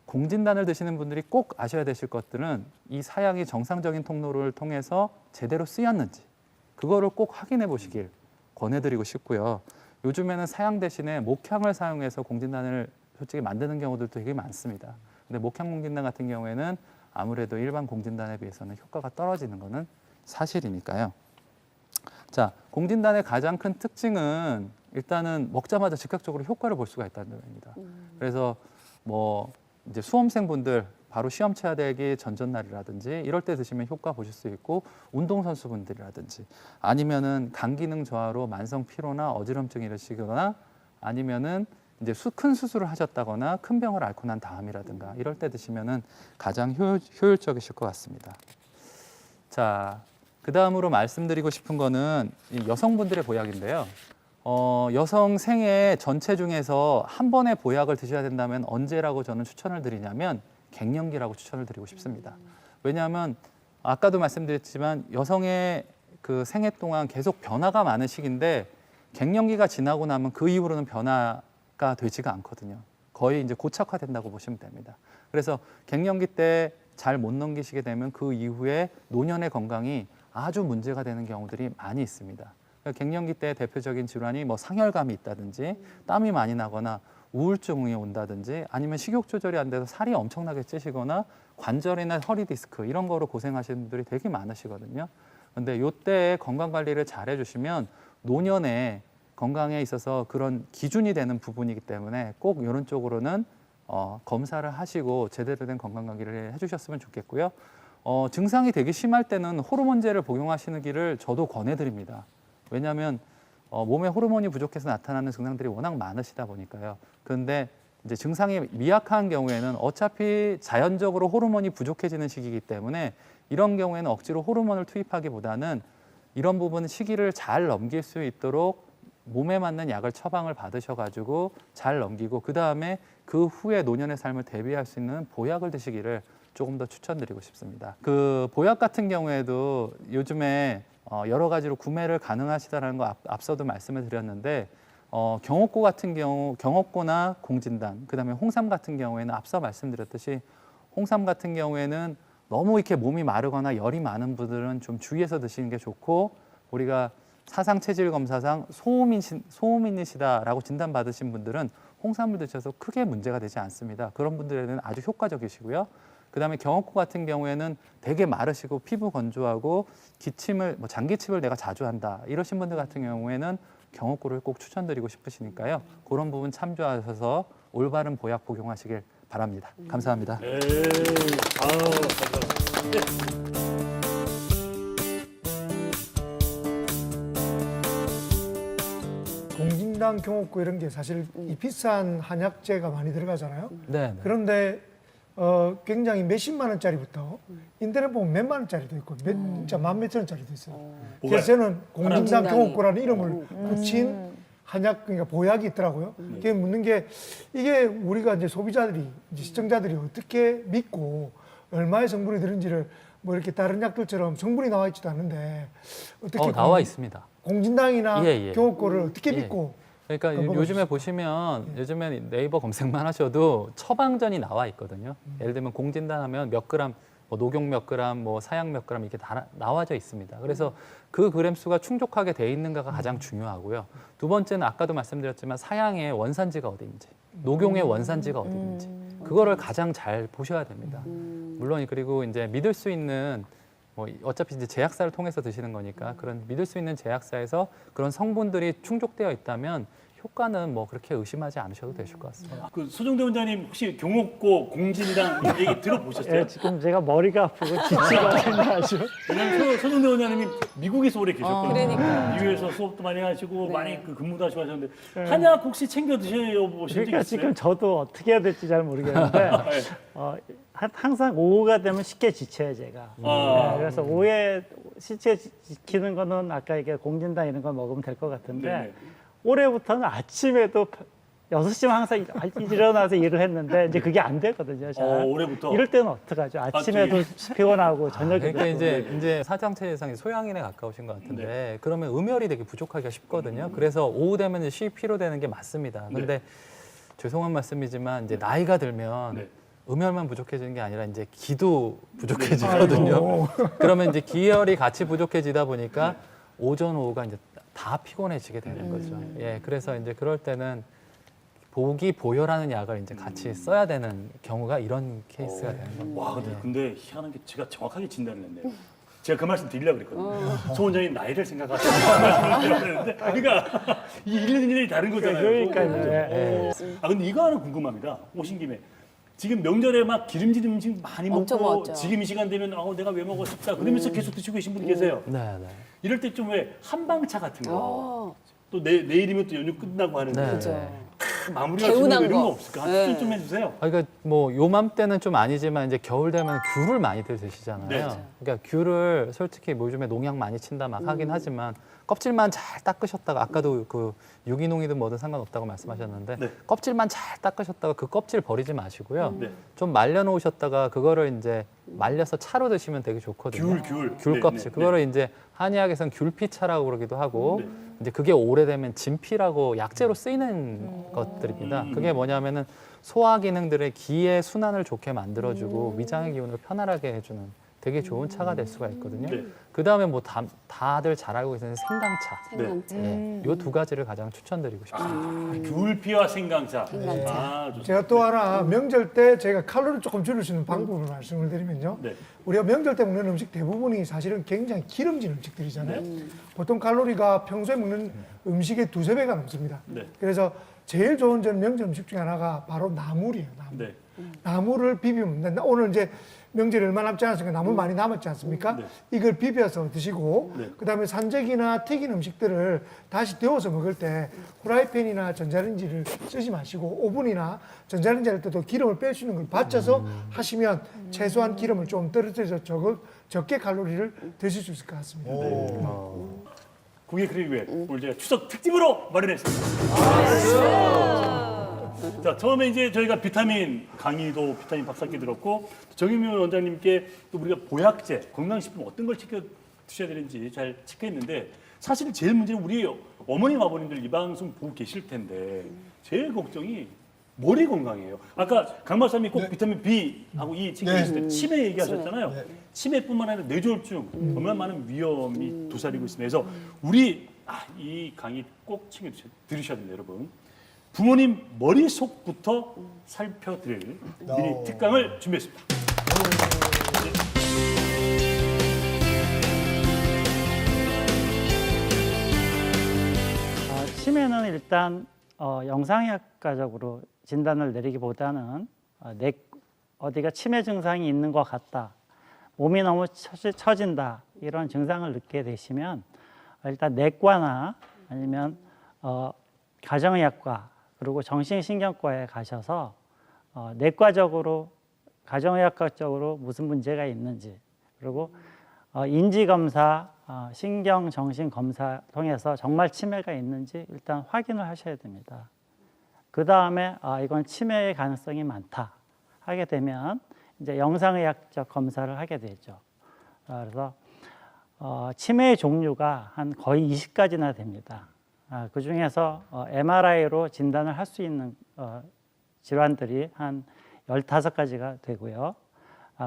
공진단을 드시는 분들이 꼭 아셔야 되실 것들은 이 사양이 정상적인 통로를 통해서 제대로 쓰였는지 그거를 꼭 확인해 보시길 권해드리고 싶고요. 요즘에는 사양 대신에 목향을 사용해서 공진단을 솔직히 만드는 경우들도 되게 많습니다. 근데 목향 공진단 같은 경우에는 아무래도 일반 공진단에 비해서는 효과가 떨어지는 것은 사실이니까요. 자, 공진단의 가장 큰 특징은 일단은 먹자마자 즉각적으로 효과를 볼 수가 있다는 점입니다. 그래서 뭐 이제 수험생분들 바로 시험 쳐야 되기 전전날이라든지 이럴 때 드시면 효과 보실 수 있고 운동선수분들이라든지 아니면은 간 기능 저하로 만성 피로나 어지럼증이 일으키거나 아니면은 이제 큰 수술을 하셨다거나 큰 병을 앓고 난 다음이라든가 이럴 때 드시면은 가장 효율적이실 것 같습니다. 자, 그 다음으로 말씀드리고 싶은 거는 이 여성분들의 보약인데요. 여성 생애 전체 중에서 한 번의 보약을 드셔야 된다면 언제라고 저는 추천을 드리냐면 갱년기라고 추천을 드리고 싶습니다. 왜냐하면 아까도 말씀드렸지만 여성의 그 생애 동안 계속 변화가 많은 시기인데 갱년기가 지나고 나면 그 이후로는 변화가 되지가 않거든요. 거의 이제 고착화된다고 보시면 됩니다. 그래서 갱년기 때 잘 못 넘기시게 되면 그 이후에 노년의 건강이 아주 문제가 되는 경우들이 많이 있습니다. 그러니까 갱년기 때 대표적인 질환이 뭐 상열감이 있다든지 땀이 많이 나거나 우울증이 온다든지 아니면 식욕 조절이 안 돼서 살이 엄청나게 찌시거나 관절이나 허리 디스크 이런 거로 고생하시는 분들이 되게 많으시거든요. 그런데 이때 건강 관리를 잘 해주시면 노년에 건강에 있어서 그런 기준이 되는 부분이기 때문에 꼭 이런 쪽으로는 검사를 하시고 제대로 된 건강 관리를 해주셨으면 좋겠고요. 증상이 되게 심할 때는 호르몬제를 복용하시는 길을 저도 권해드립니다. 왜냐하면 몸에 호르몬이 부족해서 나타나는 증상들이 워낙 많으시다 보니까요. 그런데 이제 증상이 미약한 경우에는 어차피 자연적으로 호르몬이 부족해지는 시기이기 때문에 이런 경우에는 억지로 호르몬을 투입하기보다는 이런 부분 시기를 잘 넘길 수 있도록 몸에 맞는 약을 처방을 받으셔가지고 잘 넘기고 그 다음에 그 후에 노년의 삶을 대비할 수 있는 보약을 드시기를 조금 더 추천드리고 싶습니다. 그 보약 같은 경우에도 요즘에 여러 가지로 구매를 가능하시다는 거 앞서도 말씀을 드렸는데 경옥고 같은 경우 경옥고나 공진단 그다음에 홍삼 같은 경우에는 앞서 말씀드렸듯이 홍삼 같은 경우에는 너무 이렇게 몸이 마르거나 열이 많은 분들은 좀 주의해서 드시는 게 좋고 우리가 사상 체질 검사상 소음인이시다라고 진단받으신 분들은 홍삼을 드셔서 크게 문제가 되지 않습니다. 그런 분들에는 아주 효과적이시고요. 그다음에 경옥고 같은 경우에는 되게 마르시고 피부 건조하고 기침을 장기침을 내가 자주 한다 이러신 분들 같은 경우에는 경옥고를 꼭 추천드리고 싶으시니까요. 그런 부분 참조하셔서 올바른 보약 복용하시길 바랍니다. 감사합니다. 네. 감사합니다. 공진당, 경옥고 이런 게 사실 이 비싼 한약재가 많이 들어가잖아요. 네. 그런데 굉장히 몇십만 원짜리부터 인터넷 보면 몇만 원짜리도 있고 진짜 만 몇천 원짜리도 있어요. 뭐가요? 그래서 저는 공진당, 공진당이. 경옥고라는 이름을 붙인 한약 그러니까 보약이 있더라고요. 그게 묻는 게 이게 우리가 이제 소비자들이 이제 시청자들이 어떻게 믿고 얼마의 성분이 들은지를 뭐 이렇게 다른 약들처럼 성분이 나와 있지도 않는데 어떻게 나와 있습니다. 공진당이나 예. 경옥고를 어떻게 예. 믿고 그러니까 먹어볼 요즘에 수 보시면 요즘에 네이버 검색만 하셔도 처방전이 나와 있거든요. 예를 들면 공진단 하면 몇 그램, 뭐 녹용 몇 그램, 뭐 사양 몇 그램 이렇게 다 나와져 있습니다. 그래서 그 그램 수가 충족하게 돼 있는가가 가장 중요하고요. 두 번째는 아까도 말씀드렸지만 사양의 원산지가 어디인지, 녹용의 원산지가 어디인지 그거를 가장 잘 보셔야 됩니다. 물론 그리고 이제 믿을 수 있는 뭐 어차피 이제 제약사를 통해서 드시는 거니까 그런 믿을 수 있는 제약사에서 그런 성분들이 충족되어 있다면 효과는 뭐 그렇게 의심하지 않으셔도 되실 것 같습니다. 그 소정대 원장님 혹시 경옥고 공진당 얘기 들어보셨어요? 예, 지금 제가 머리가 아프고 기침이 생겨가지고 왜냐면 소정대 원장님이 미국에서 오래 계셨거든요. 그러니까. 미국에서 수업도 많이 하시고 많이 그 근무도 하시고 하셨는데 네. 한약 혹시 챙겨 드셔보신 적 그러니까 있어요? 지금 저도 어떻게 해야 될지 잘 모르겠는데 네. 항상 오후가 되면 쉽게 지쳐요 제가. 아. 네, 그래서 오후에 시체 지키는 거는 아까 이게 공진당 이런 거 먹으면 될 것 같은데 네네. 올해부터는 아침에도 6시면 항상 일어나서 일을 했는데 이제 그게 안 되거든요. 잘. 올해부터? 이럴 때는 어떡하죠? 아침에도 피곤하고 저녁에도 그러니까 피곤하고. 이제 사장체제상이 소양인에 가까우신 것 같은데 그러면 음혈이 되게 부족하기가 쉽거든요. 그래서 오후 되면 이제 쉬 피로되는 게 맞습니다. 근데 죄송한 말씀이지만 이제 나이가 들면 네. 음혈만 부족해지는 게 아니라 이제 기도 부족해지거든요. 그러면 이제 기혈이 같이 부족해지다 보니까 오전 오후가 이제 다 피곤해지게 되는 거죠. 예, 그래서 이제 그럴 때는 보기 보혈하는 약을 이제 같이 써야 되는 경우가 이런 케이스가 되는 겁니다. 와, 근데 희한한 게 제가 정확하게 진단을 했네요. 제가 그 말씀 드리려고 그랬거든요. 소 원장님 나이를 생각하시는 말씀을 드렸는데 그러니까 이게 1년 1년이 다른 거잖아요. 그러니까요. 예. 아, 근데 이거 하나 궁금합니다. 오신 김에. 지금 명절에 막 기름진 음식 많이 엄청 먹고 먹었죠. 지금 이 시간 되면 내가 왜 먹고 싶다 그러면서 계속 드시고 계신 분이 계세요. 네, 네. 이럴 때 좀 왜 한방차 같은 거. 어, 또 내일이면 또 연휴 끝나고 하는데 네. 그죠. 마무리할 수 있는 개운한 이런 거 거. 없을까? 네. 추천 좀 해주세요. 그러니까 뭐 요맘때는 좀 아니지만 이제 겨울 되면 귤을 많이들 드시잖아요. 네. 그러니까 귤을 솔직히 뭐 요즘에 농약 많이 친다 막 하긴 하지만 껍질만 잘 닦으셨다가 아까도 그 유기농이든 뭐든 상관없다고 말씀하셨는데 네. 껍질만 잘 닦으셨다가 그 껍질 버리지 마시고요. 네. 좀 말려 놓으셨다가 그거를 이제 말려서 차로 드시면 되게 좋거든요. 귤. 귤 껍질. 네. 그거를 이제 한의학에서는 귤피차라고 그러기도 하고 네. 이제 그게 오래되면 진피라고 약재로 쓰이는 것들입니다. 그게 뭐냐면은 소화 기능들의 기의 순환을 좋게 만들어주고 위장의 기운을 편안하게 해주는 되게 좋은 차가 될 수가 있거든요. 네. 그 다음에 뭐 다들 잘 알고 계시는 생강차. 생강차. 이 두 가지를 가장 추천드리고 싶습니다. 귤피와 생강차. 생강차. 아, 좋습니다. 제가 또 하나 명절 때 제가 칼로리 조금 줄일 수 있는 방법을 말씀을 드리면요. 네. 우리가 명절 때 먹는 음식 대부분이 사실은 굉장히 기름진 음식들이잖아요. 보통 칼로리가 평소에 먹는 음식의 2~3배가 넘습니다. 네. 그래서 제일 좋은 저는 명절 음식 중에 하나가 바로 나물이에요. 나물. 네. 나물을 비비면 된다. 오늘 이제 명절이 얼마 남지 않았으니까 나물 많이 남았지 않습니까? 네. 이걸 비벼서 드시고 네. 그다음에 산적이나 튀긴 음식들을 다시 데워서 먹을 때 후라이팬이나 전자레인지를 쓰지 마시고 오븐이나 전자레인지 할 때도 기름을 뺄 수 있는 걸 받쳐서 하시면 최소한 기름을 좀 떨어뜨려서 적게 칼로리를 드실 수 있을 것 같습니다. 고객 크리웨 오늘 제가 추석 특집으로 마련했습니다. 자, 처음에 이제 저희가 비타민 강의도 비타민 밥쌓기 들었고 정유민 원장님께 또 우리가 보약제, 건강식품 어떤 걸 챙겨 드셔야 되는지 잘 체크했는데 사실 제일 문제는 우리 어머님 아버님들 이 방송 보고 계실 텐데 제일 걱정이 머리 건강이에요. 아까 강 박사님이 꼭 비타민 B하고 E 챙기실 때 치매 얘기하셨잖아요. 치매뿐만 아니라 뇌졸중 얼마나 많은 위험이 도사리고 있습니다. 그래서 우리 이 강의 꼭 챙겨 들으셔야 됩니다, 여러분. 부모님 머릿속부터 살펴드릴 미니 특강을 준비했습니다. 치매는 일단 영상의학과적으로 진단을 내리기보다는 어디가 치매 증상이 있는 것 같다, 몸이 너무 처진다 이런 증상을 느끼게 되시면 일단 내과나 아니면 가정의학과 그리고 정신신경과에 가셔서 내과적으로 가정의학과적으로 무슨 문제가 있는지, 그리고 인지검사, 신경정신검사 통해서 정말 치매가 있는지 일단 확인을 하셔야 됩니다. 그 다음에 이건 치매의 가능성이 많다 하게 되면 이제 영상의학적 검사를 하게 되죠. 그래서 치매의 종류가 한 거의 20가지나 됩니다. 그 중에서 MRI로 진단을 할 수 있는 질환들이 한 15가지가 되고요.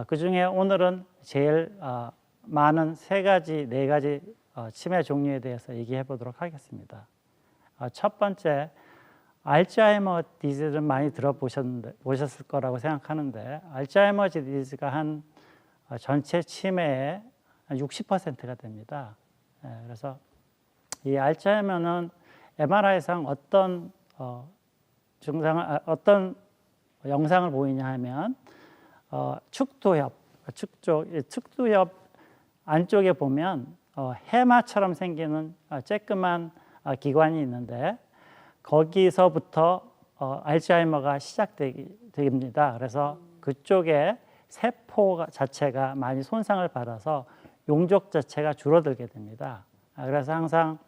그 중에 오늘은 제일 많은 3가지, 4가지 치매 종류에 대해서 얘기해 보도록 하겠습니다. 첫 번째, 알츠하이머 디지즈를 많이 들어보셨을 거라고 생각하는데, 알츠하이머 디지즈가 한 전체 치매의 60%가 됩니다. 그래서 이 알츠하이머는 MRI상 어떤 어떤 영상을 보이냐 하면 축두엽 안쪽에 보면 해마처럼 생기는 쬐끄만 기관이 있는데 거기서부터 알츠하이머가 시작됩니다. 그래서 그쪽에 세포 자체가 많이 손상을 받아서 용적 자체가 줄어들게 됩니다. 그래서 항상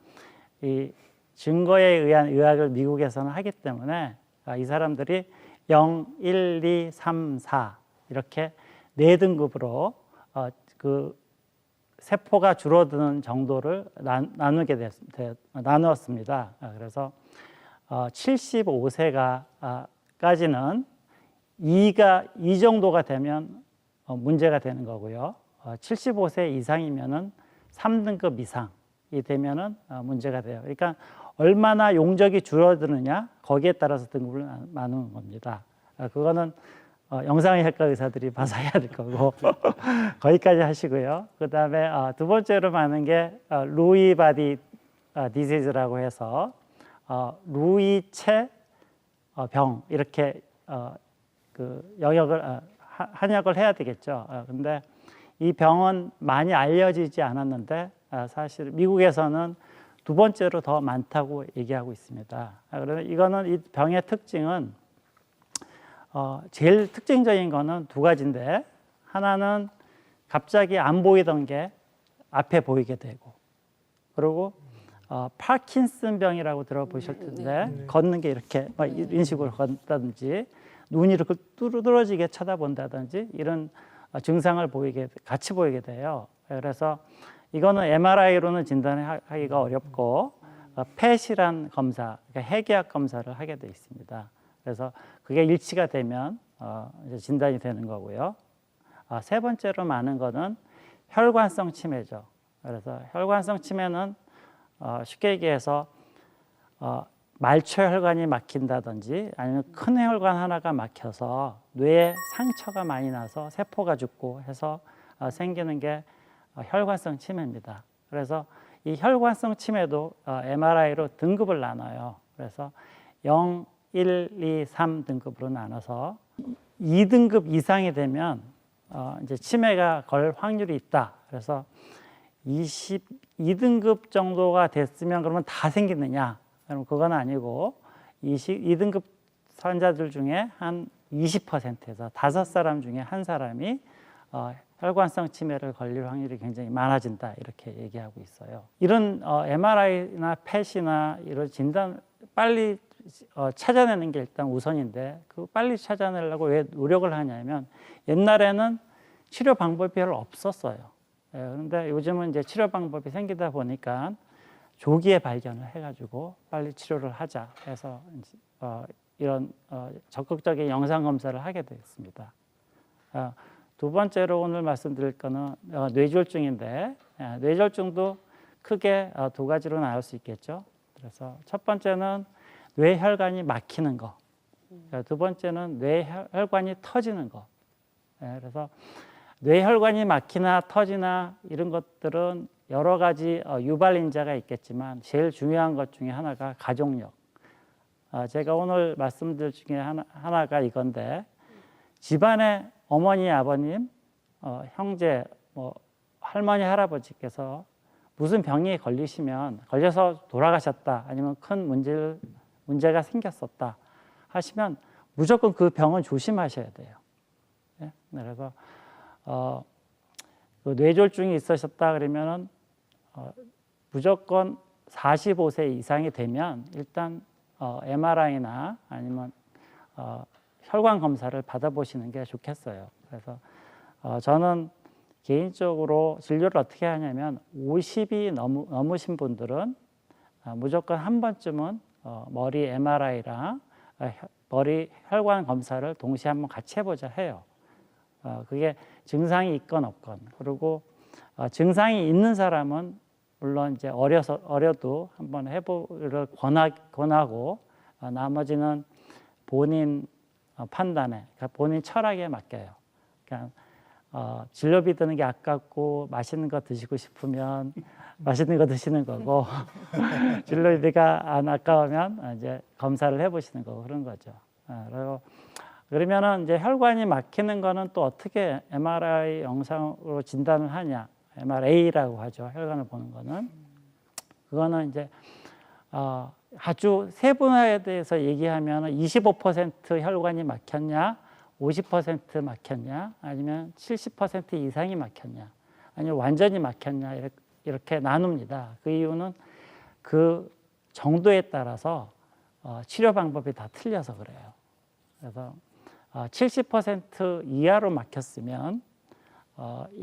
이 증거에 의한 의학을 미국에서는 하기 때문에 이 사람들이 0, 1, 2, 3, 4 이렇게 4등급으로 그 세포가 줄어드는 정도를 나누었습니다. 그래서 75세까지는 2 정도가 되면 문제가 되는 거고요. 75세 이상이면은 3등급 이상이 되면은 문제가 돼요. 그러니까 얼마나 용적이 줄어드느냐 거기에 따라서 등급을 나누는 겁니다. 그거는 영상의학과 의사들이 봐서 해야 될 거고 거기까지 하시고요. 그 다음에 두 번째로 많은 게 루이 바디 디지즈라고 해서 루이체 병 이렇게 그 영역을 한약을 해야 되겠죠. 근데 이 병은 많이 알려지지 않았는데 사실 미국에서는 2번째로 더 많다고 얘기하고 있습니다. 그러면 이거는 이 병의 특징은 제일 특징적인 거는 2가지인데, 하나는 갑자기 안 보이던 게 앞에 보이게 되고, 그리고 파킨슨병이라고 들어보실 텐데 걷는 게 이렇게 이런 식으로 걷다든지 눈이 이렇게 뚫어지게 쳐다본다든지 이런 증상을 같이 보이게 돼요. 그래서 이거는 MRI로는 진단하기가 어렵고 펫이란 검사, 그러니까 해기학 검사를 하게 돼 있습니다. 그래서 그게 일치가 되면 이제 진단이 되는 거고요. 3번째로 많은 거는 혈관성 치매죠. 그래서 혈관성 치매는 쉽게 얘기해서 말초혈관이 막힌다든지 아니면 큰 혈관 하나가 막혀서 뇌에 상처가 많이 나서 세포가 죽고 해서 생기는 게 혈관성 치매입니다. 그래서 이 혈관성 치매도 MRI로 등급을 나눠요. 그래서 0, 1, 2, 3 등급으로 나눠서 2등급 이상이 되면 이제 치매가 걸 확률이 있다. 그래서 22등급 정도가 됐으면 그러면 다 생기느냐? 그럼 그건 아니고 2등급 환자들 중에 한 20%에서 5사람 중에 1사람이 혈관성 치매를 걸릴 확률이 굉장히 많아진다 이렇게 얘기하고 있어요. 이런 MRI나 펫이나 이런 진단 빨리 찾아내는 게 일단 우선인데 그 빨리 찾아내려고 왜 노력을 하냐면 옛날에는 치료 방법이 별로 없었어요. 그런데 요즘은 이제 치료 방법이 생기다 보니까 조기에 발견을 해가지고 빨리 치료를 하자 해서 이런 적극적인 영상 검사를 하게 되었습니다. 두 번째로 오늘 말씀드릴 거는 뇌졸중인데 뇌졸중도 크게 두 가지로 나눌 수 있겠죠. 그래서 첫 번째는 뇌혈관이 막히는 거, 두 번째는 뇌혈관이 터지는 거. 그래서 뇌혈관이 막히나 터지나 이런 것들은 여러 가지 유발 인자가 있겠지만 제일 중요한 것 중에 하나가 가족력. 제가 오늘 말씀드릴 중에 하나가 이건데 집안에 어머니, 아버님, 형제, 할머니, 할아버지께서 무슨 병에 걸려서 돌아가셨다 아니면 큰 문제가 생겼었다 하시면 무조건 그 병은 조심하셔야 돼요. 예? 그래서 그 뇌졸중이 있으셨다 그러면은 무조건 45세 이상이 되면 일단 MRI나 아니면 혈관 검사를 받아보시는 게 좋겠어요. 그래서 저는 개인적으로 진료를 어떻게 하냐면 50이 넘으신 분들은 무조건 한 번쯤은 머리 MRI랑 머리 혈관 검사를 동시에 한번 같이 해보자 해요. 그게 증상이 있건 없건. 그리고 증상이 있는 사람은 물론 이제 어려도 한번 해보기를 권하고 나머지는 본인 판단에, 그러니까 본인 철학에 맡겨요. 그러니까 진료비 드는 게 아깝고 맛있는 거 드시고 싶으면 맛있는 거 드시는 거고 진료비가 안 아까우면 이제 검사를 해보시는 거고 그런 거죠. 그러면은 이제 혈관이 막히는 거는 또 어떻게 MRI 영상으로 진단을 하냐? MRA라고 하죠. 혈관을 보는 거는. 그거는 이제 아주 세분화에 대해서 얘기하면 25% 혈관이 막혔냐, 50% 막혔냐, 아니면 70% 이상이 막혔냐, 아니면 완전히 막혔냐 이렇게 나눕니다. 그 이유는 그 정도에 따라서 치료 방법이 다 틀려서 그래요. 그래서 70% 이하로 막혔으면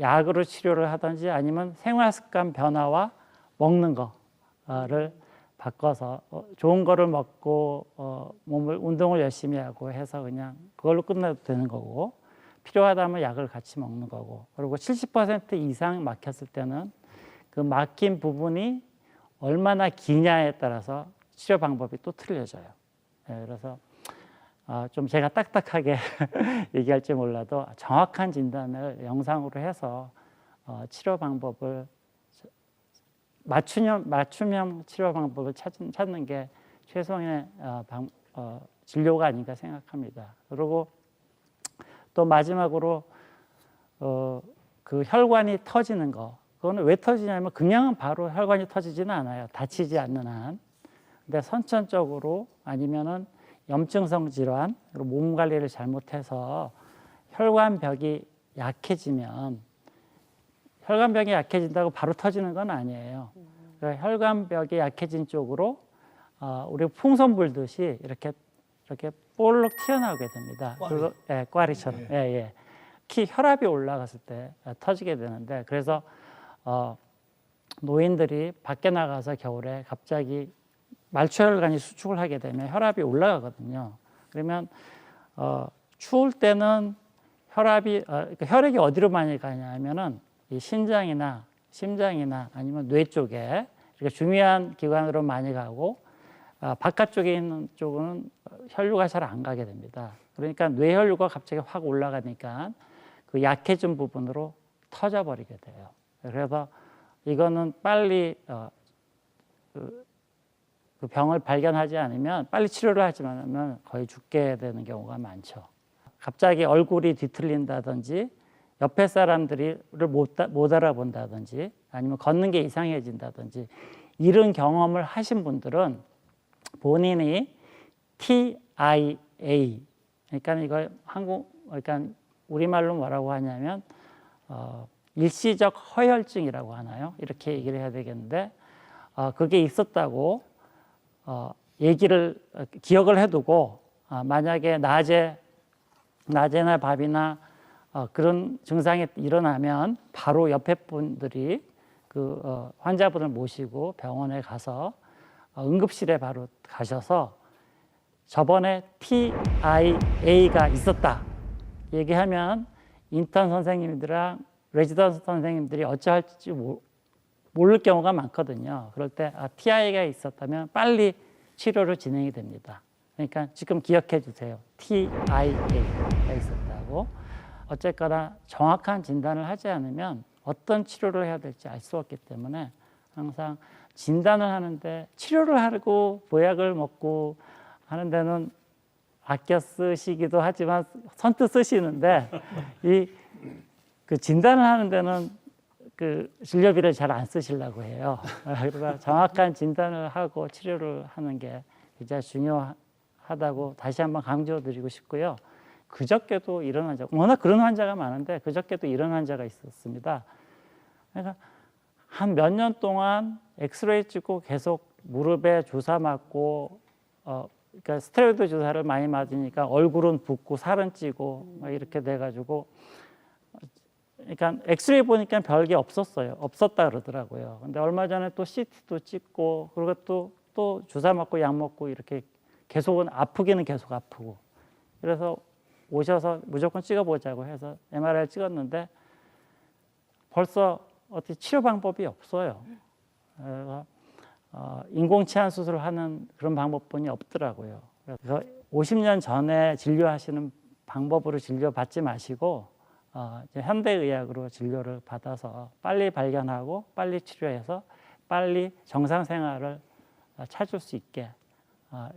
약으로 치료를 하든지 아니면 생활 습관 변화와 먹는 거를 바꿔서 좋은 거를 먹고 운동을 열심히 하고 해서 그냥 그걸로 끝내도 되는 거고 필요하다면 약을 같이 먹는 거고 그리고 70% 이상 막혔을 때는 그 막힌 부분이 얼마나 기냐에 따라서 치료 방법이 또 틀려져요. 그래서 좀 제가 딱딱하게 얘기할지 몰라도 정확한 진단을 영상으로 해서 치료 방법을 맞춤형 치료 방법을 찾는 게 최선의 진료가 아닌가 생각합니다. 그리고 또 마지막으로 그 혈관이 터지는 거 그거는 왜 터지냐면 그냥 바로 혈관이 터지지는 않아요. 다치지 않는 한. 근데 선천적으로 아니면은 염증성 질환, 그리고 몸 관리를 잘못해서 혈관벽이 약해지면 혈관벽이 약해진다고 바로 터지는 건 아니에요. 그러니까 혈관벽이 약해진 쪽으로 우리 풍선 불듯이 이렇게 볼록 튀어나오게 됩니다. 그리고 꽈리처럼. 혈압이 올라갔을 때 터지게 되는데 그래서 노인들이 밖에 나가서 겨울에 갑자기 말초혈관이 수축을 하게 되면 혈압이 올라가거든요. 그러면 추울 때는 그러니까 혈액이 어디로 많이 가냐면은 이 신장이나 심장이나 아니면 뇌 쪽에 이렇게 중요한 기관으로 많이 가고 바깥쪽에 있는 쪽은 혈류가 잘 안 가게 됩니다. 그러니까 뇌혈류가 갑자기 확 올라가니까 그 약해진 부분으로 터져버리게 돼요. 그래서 이거는 빨리 그 병을 발견하지 않으면 빨리 치료를 하지 않으면 거의 죽게 되는 경우가 많죠. 갑자기 얼굴이 뒤틀린다든지 옆에 사람들을 못 알아본다든지 아니면 걷는 게 이상해진다든지 이런 경험을 하신 분들은 본인이 TIA 그러니까 이걸 그러니까 우리말로 뭐라고 하냐면 일시적 허혈증이라고 하나요? 이렇게 얘기를 해야 되겠는데 그게 있었다고 기억을 해두고 만약에 낮에나 밤이나 그런 증상이 일어나면 바로 옆에 분들이 그 환자분을 모시고 병원에 가서 응급실에 바로 가셔서 저번에 TIA가 있었다 얘기하면 인턴 선생님들이랑 레지던트 선생님들이 어찌할지 모를 경우가 많거든요. 그럴 때 TIA가 있었다면 빨리 치료를 진행이 됩니다. 그러니까 지금 기억해 주세요. TIA가 있었다고. 어쨌거나 정확한 진단을 하지 않으면 어떤 치료를 해야 될지 알 수 없기 때문에 항상 진단을 하는데 치료를 하고 보약을 먹고 하는 데는 아껴 쓰시기도 하지만 선뜻 쓰시는데 그 진단을 하는 데는 그 진료비를 잘 안 쓰시려고 해요. 그러니까 정확한 진단을 하고 치료를 하는 게 굉장히 중요하다고 다시 한번 강조드리고 싶고요. 그저께도 이런 환자, 워낙 그런 환자가 많은데 그저께도 이런 환자가 있었습니다. 그러니까 한 몇 년 동안 엑스레이 찍고 계속 무릎에 주사 맞고 그러니까 스테로이드 주사를 많이 맞으니까 얼굴은 붓고 살은 찌고 막 이렇게 돼가지고 그러니까 엑스레이 보니까 별게 없었어요. 없었다 그러더라고요. 근데 얼마 전에 또 CT도 찍고 그리고 또 주사 맞고 약 먹고 이렇게 계속은 아프기는 계속 아프고 그래서 오셔서 무조건 찍어보자고 해서 MRI를 찍었는데 벌써 어떻게 치료 방법이 없어요. 그래서 인공치환 수술을 하는 그런 방법뿐이 없더라고요. 그래서 50년 전에 진료하시는 방법으로 진료받지 마시고 이제 현대의학으로 진료를 받아서 빨리 발견하고 빨리 치료해서 빨리 정상 생활을 찾을 수 있게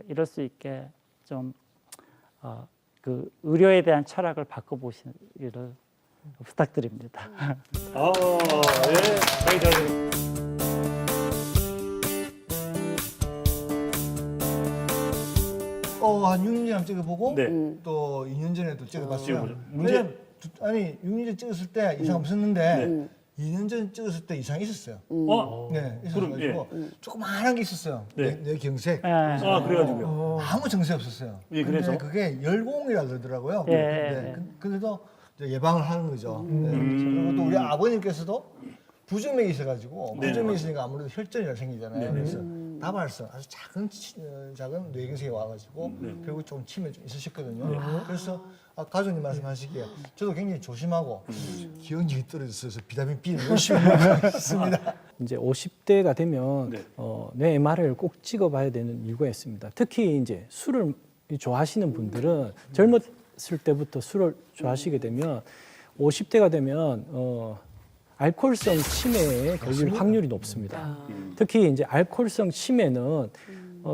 이럴 수 있게 좀 그 의료에 대한 철학을 바꿔보시기를 부탁드립니다. 예, 잘 한 6년 전에 찍어보고 네. 또 2년 전에도 찍어봤어요. 찍어보죠. 왜냐면 아니 6년 전에 찍었을 때 이상 없었는데 2년 전에 찍었을 때 이상이 있었어요. 네, 있어가지고 조그마한 게 있었어요. 네. 뇌 경색. 그래가지고요. 아무 증세 없었어요. 예, 그래서? 근데 그게 열공이라 그러더라고요. 예. 네. 근데도 이제 예방을 하는 거죠. 네. 그리고 또 우리 아버님께서도 부정맥이 있어가지고 네. 부정맥이 있으니까 아무래도 혈전이가 생기잖아요. 그래서 다발성 아주 작은 뇌경색이 와가지고 결국 좀 치매 좀 있으셨거든요. 그래서 가족님 말씀하시기에 저도 굉장히 조심하고 기억력이 떨어져서 비타민 B를 열심히 먹고 있습니다. 이제 50대가 되면 네. 뇌 MRI를 꼭 찍어봐야 되는 이유가 있습니다. 특히 이제 술을 좋아하시는 분들은 젊었을 때부터 술을 좋아하시게 되면 50대가 되면 알코올성 치매에 걸릴 확률이 높습니다. 특히 이제 알코올성 치매는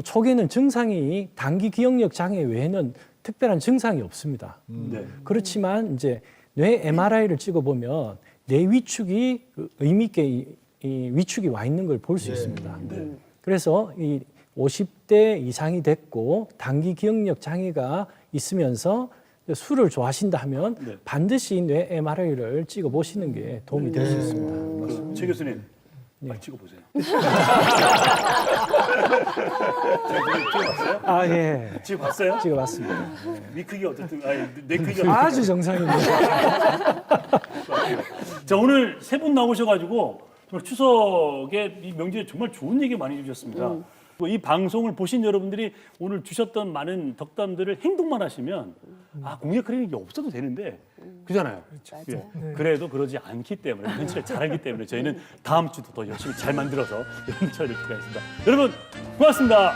초기에는 증상이 단기 기억력 장애 외에는 특별한 증상이 없습니다. 네. 그렇지만 이제 뇌 MRI를 찍어보면 뇌 위축이 의미 있게 이 위축이 와 있는 걸 볼 수 있습니다. 그래서 이 50대 이상이 됐고 단기 기억력 장애가 있으면서 술을 좋아하신다 하면 반드시 뇌 MRI를 찍어 보시는 게 도움이 될 수 있습니다. 최 교수님, 빨리 찍어보세요. 찍어봤어요? 아 예, 찍어봤어요? 찍어봤습니다. 위 크기 어쨌든 내 크기가 아주 정상입니다. 자, 오늘 세 분 나오셔가지고 정말 추석에 이 명절에 정말 좋은 얘기 많이 해주셨습니다. 이 방송을 보신 여러분들이 오늘 주셨던 많은 덕담들을 행동만 하시면 공약 클리닉이 없어도 되는데 그잖아요. 예. 그래도 그러지 않기 때문에 현실을 잘하기 때문에 저희는 다음 주도 더 열심히 잘 만들어서 여러분 찾아뵙도록 하겠습니다. 여러분 고맙습니다.